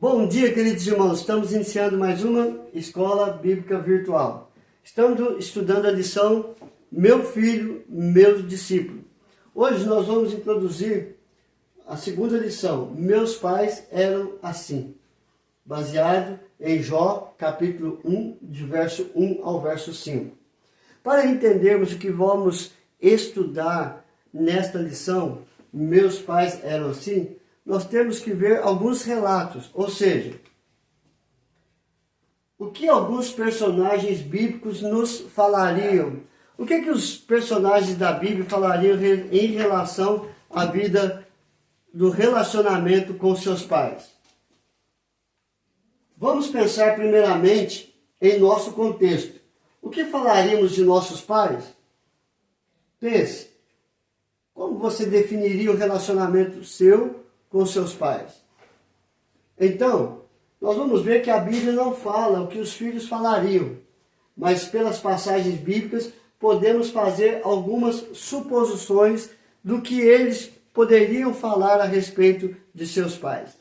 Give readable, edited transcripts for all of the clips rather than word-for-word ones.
Bom dia, queridos irmãos. Estamos iniciando mais uma Escola Bíblica Virtual. Estamos estudando a lição Meu Filho, Meu Discípulo. Hoje nós vamos introduzir a segunda lição, Meus Pais Eram Assim, baseado em Jó, capítulo 1, de verso 1 ao verso 5. Para entendermos o que vamos estudar nesta lição, Meus Pais Eram Assim, nós temos que ver alguns relatos, ou seja, o que alguns personagens bíblicos nos falariam. O que os personagens da Bíblia falariam em relação à vida do relacionamento com seus pais? Vamos pensar primeiramente em nosso contexto. O que falaríamos de nossos pais? Pense, como você definiria o relacionamento seu com seus pais? Então, nós vamos ver que a Bíblia não fala o que os filhos falariam, mas pelas passagens bíblicas podemos fazer algumas suposições do que eles poderiam falar a respeito de seus pais.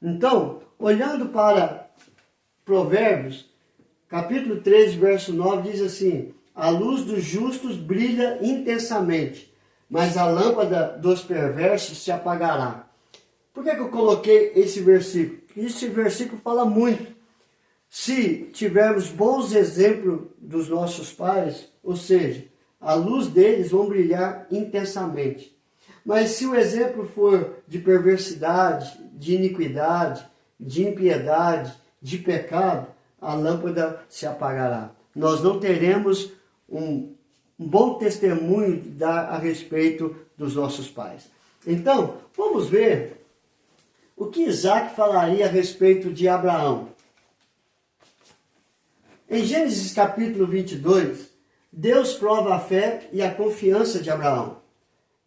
Então, olhando para Provérbios, capítulo 13, verso 9, diz assim: a luz dos justos brilha intensamente, mas a lâmpada dos perversos se apagará. Por que eu coloquei esse versículo? Esse versículo fala muito. Se tivermos bons exemplos dos nossos pais, ou seja, a luz deles vão brilhar intensamente. Mas se o exemplo for de perversidade, de iniquidade, de impiedade, de pecado, a lâmpada se apagará. Nós não teremos um bom testemunho de dar a respeito dos nossos pais. Então, vamos ver o que Isaac falaria a respeito de Abraão. Em Gênesis capítulo 22, Deus prova a fé e a confiança de Abraão.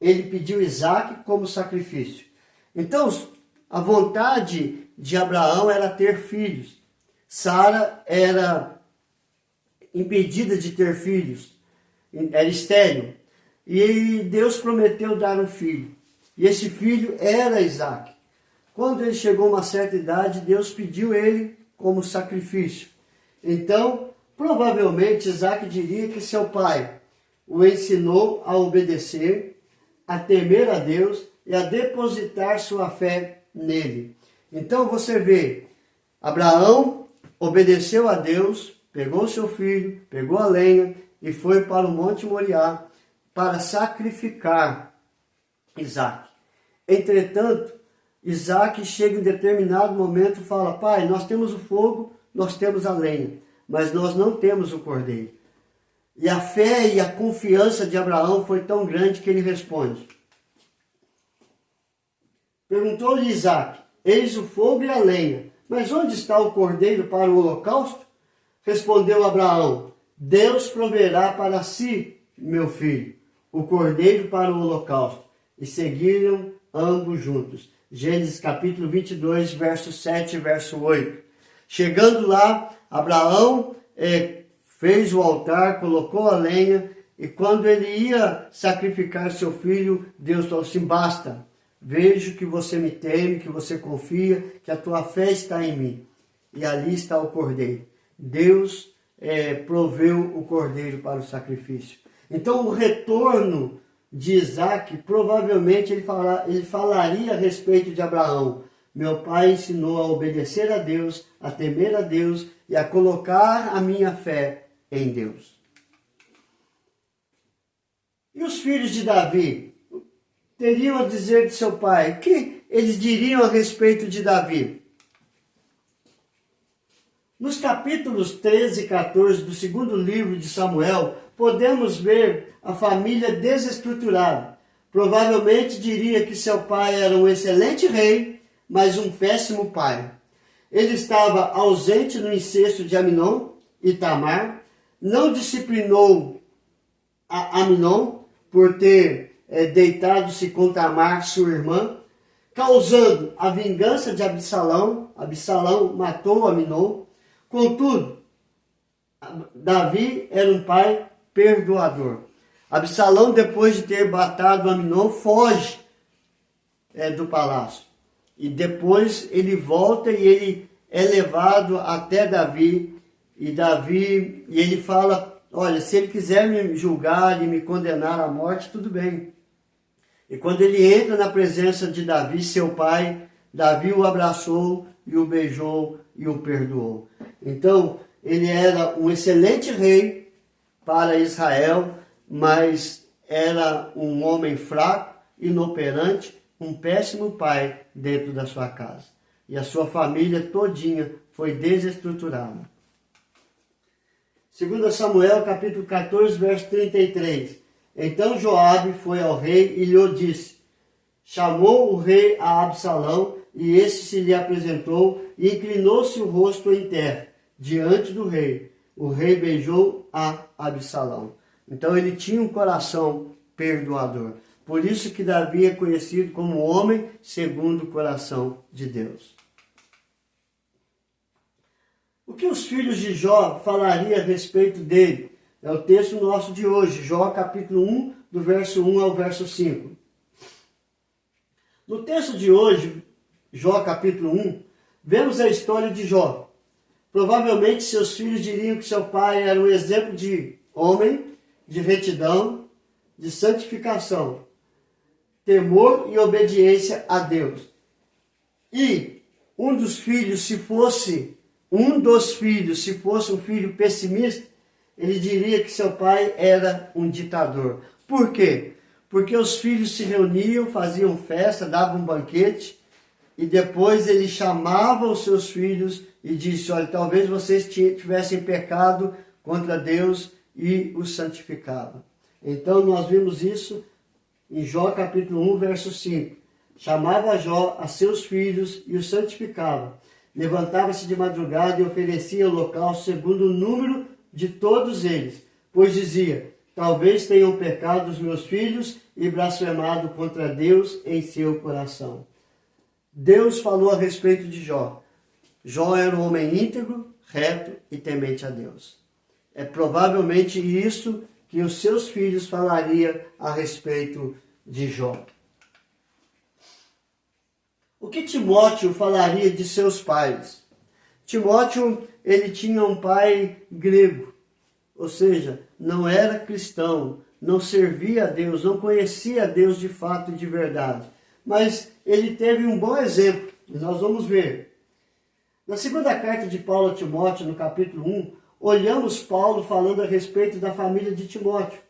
Ele pediu Isaac como sacrifício. Então, a vontade de Abraão era ter filhos. Sara era impedida de ter filhos, era estéril. E Deus prometeu dar um filho. E esse filho era Isaac. Quando ele chegou a uma certa idade, Deus pediu ele como sacrifício. Então, provavelmente, Isaac diria que seu pai o ensinou a obedecer, a temer a Deus e a depositar sua fé nele. Então, você vê, Abraão obedeceu a Deus, pegou seu filho, pegou a lenha e foi para o Monte Moriá para sacrificar Isaac. Entretanto, Isaac chega em determinado momento e fala: pai, nós temos o fogo, nós temos a lenha, mas nós não temos o cordeiro. E a fé e a confiança de Abraão foi tão grande que ele responde. Perguntou-lhe Isaac: eis o fogo e a lenha, mas onde está o cordeiro para o holocausto? Respondeu Abraão: Deus proverá para si, meu filho, o cordeiro para o holocausto. E seguiram ambos juntos. Gênesis capítulo 22, verso 7 e verso 8. Chegando lá, Abraão fez o altar, colocou a lenha, e quando ele ia sacrificar seu filho, Deus falou assim: basta, vejo que você me teme, que você confia, que a tua fé está em mim. E ali está o cordeiro. Deus proveu o cordeiro para o sacrifício. Então o retorno de Isaac, provavelmente ele falaria a respeito de Abraão. Meu pai ensinou a obedecer a Deus, a temer a Deus e a colocar a minha fé em Deus. E os filhos de Davi teriam a dizer de seu pai? O que eles diriam a respeito de Davi? Nos capítulos 13 e 14 do segundo livro de Samuel, podemos ver a família desestruturada. Provavelmente diria que seu pai era um excelente rei, mas um péssimo pai. Ele estava ausente no incesto de Aminon e Tamar, não disciplinou a Aminon por ter deitado-se com Tamar, sua irmã, causando a vingança de Absalão. Absalão matou Aminon. Contudo, Davi era um pai perdoador. Absalão, depois de ter matado Aminon, foge do palácio. E depois ele volta e ele é levado até Davi. E ele fala, olha, se ele quiser me julgar e me condenar à morte, tudo bem. E quando ele entra na presença de Davi, seu pai, Davi o abraçou e o beijou e o perdoou. Então, ele era um excelente rei para Israel, mas era um homem fraco, inoperante, um péssimo pai dentro da sua casa. E a sua família todinha foi desestruturada. 2 Samuel, capítulo 14, verso 33. Então Joabe foi ao rei e lhe disse, chamou o rei a Absalão, e esse se lhe apresentou, e inclinou-se o rosto em terra, diante do rei. O rei beijou a Absalão. Então ele tinha um coração perdoador. Por isso que Davi é conhecido como homem segundo o coração de Deus. O que os filhos de Jó falariam a respeito dele? É o texto nosso de hoje, Jó capítulo 1, do verso 1 ao verso 5. No texto de hoje, Jó capítulo 1, vemos a história de Jó. Provavelmente seus filhos diriam que seu pai era um exemplo de homem, de retidão, de santificação, temor e obediência a Deus. E um dos filhos, se fosse um filho pessimista, ele diria que seu pai era um ditador. Por quê? Porque os filhos se reuniam, faziam festa, davam um banquete, e depois ele chamava os seus filhos e disse, olha, talvez vocês tivessem pecado contra Deus, e os santificava. Então nós vimos isso em Jó capítulo 1, verso 5. Chamava Jó a seus filhos e os santificava. Levantava-se de madrugada e oferecia holocausto segundo o número de todos eles, pois dizia, talvez tenham pecado os meus filhos e blasfemado contra Deus em seu coração. Deus falou a respeito de Jó. Jó era um homem íntegro, reto e temente a Deus. É provavelmente isso que os seus filhos falariam a respeito de Jó. O que Timóteo falaria de seus pais? Timóteo, ele tinha um pai grego, ou seja, não era cristão, não servia a Deus, não conhecia a Deus de fato e de verdade. Mas ele teve um bom exemplo, e nós vamos ver. Na segunda carta de Paulo a Timóteo, no capítulo 1, olhamos Paulo falando a respeito da família de Timóteo.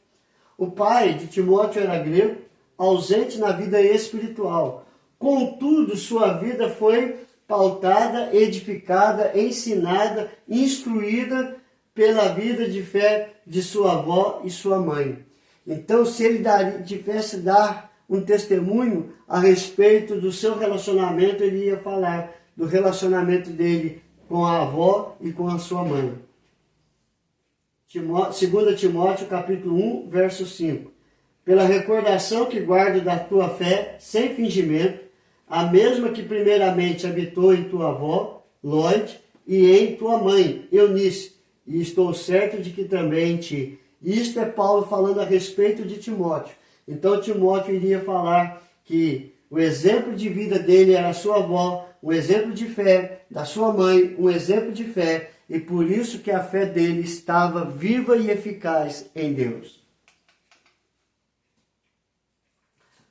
O pai de Timóteo era grego, ausente na vida espiritual. Contudo, sua vida foi pautada, edificada, ensinada, instruída pela vida de fé de sua avó e sua mãe. Então, se ele tivesse dar um testemunho a respeito do seu relacionamento, ele ia falar do relacionamento dele com a avó e com a sua mãe. 2 Timóteo, capítulo 1, verso 5. Pela recordação que guardo da tua fé, sem fingimento, a mesma que primeiramente habitou em tua avó, Lóide, e em tua mãe, Eunice, e estou certo de que também em ti. Isto é Paulo falando a respeito de Timóteo. Então Timóteo iria falar que o exemplo de vida dele era a sua avó, um exemplo de fé da sua mãe, um exemplo de fé, e por isso que a fé dele estava viva e eficaz em Deus.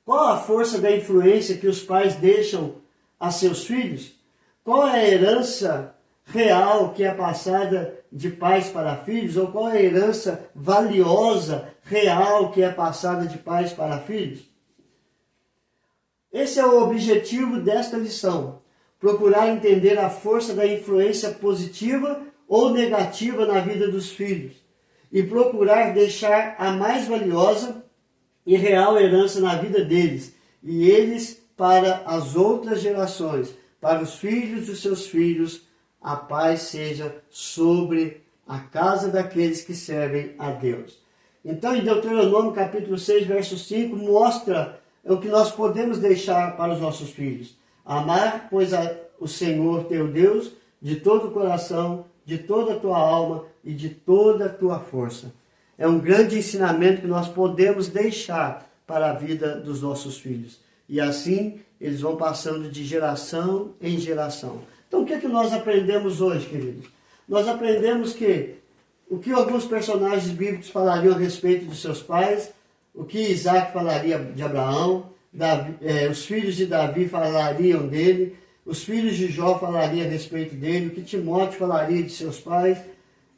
Qual a força da influência que os pais deixam a seus filhos? Qual é a herança real que é passada de pais para filhos? Ou qual é a herança valiosa, real, que é passada de pais para filhos? Esse é o objetivo desta lição. Procurar entender a força da influência positiva ou negativa na vida dos filhos. E procurar deixar a mais valiosa e real herança na vida deles, e eles para as outras gerações, para os filhos dos seus filhos, a paz seja sobre a casa daqueles que servem a Deus. Então, em Deuteronômio capítulo 6, verso 5, mostra o que nós podemos deixar para os nossos filhos. Amar, pois, o Senhor teu Deus de todo o coração, de toda a tua alma e de toda a tua força. É um grande ensinamento que nós podemos deixar para a vida dos nossos filhos. E assim eles vão passando de geração em geração. Então o que é que nós aprendemos hoje, queridos? Nós aprendemos que o que alguns personagens bíblicos falariam a respeito de seus pais, o que Isaac falaria de Abraão, os filhos de Davi falariam dele, os filhos de Jó falariam a respeito dele, o que Timóteo falaria de seus pais,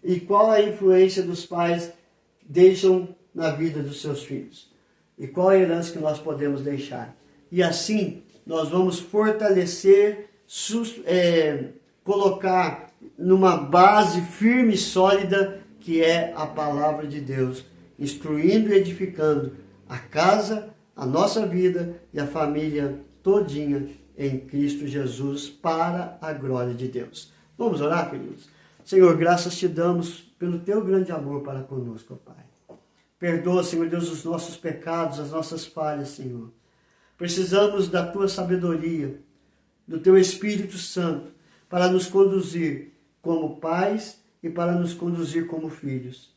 e qual a influência dos pais deixam na vida dos seus filhos. E qual a herança que nós podemos deixar. E assim, nós vamos fortalecer, colocar numa base firme e sólida, que é a palavra de Deus, instruindo e edificando a casa, a nossa vida e a família todinha em Cristo Jesus, para a glória de Deus. Vamos orar, queridos? Senhor, graças te damos pelo teu grande amor para conosco, Pai. Perdoa, Senhor Deus, os nossos pecados, as nossas falhas, Senhor. Precisamos da tua sabedoria, do teu Espírito Santo, para nos conduzir como pais e para nos conduzir como filhos.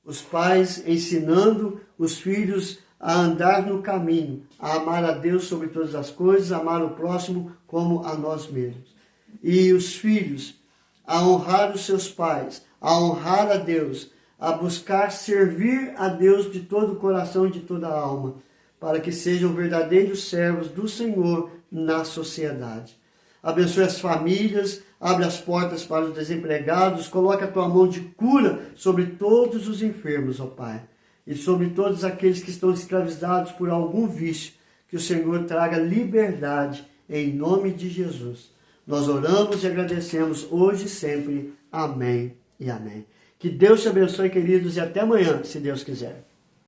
Os pais ensinando os filhos a andar no caminho, a amar a Deus sobre todas as coisas, a amar o próximo como a nós mesmos. E os filhos a honrar os seus pais, a honrar a Deus, a buscar servir a Deus de todo o coração e de toda a alma, para que sejam verdadeiros servos do Senhor na sociedade. Abençoe as famílias, abre as portas para os desempregados, coloque a tua mão de cura sobre todos os enfermos, ó Pai, e sobre todos aqueles que estão escravizados por algum vício, que o Senhor traga liberdade em nome de Jesus. Nós oramos e agradecemos hoje e sempre. Amém e amém. Que Deus te abençoe, queridos, e até amanhã, se Deus quiser.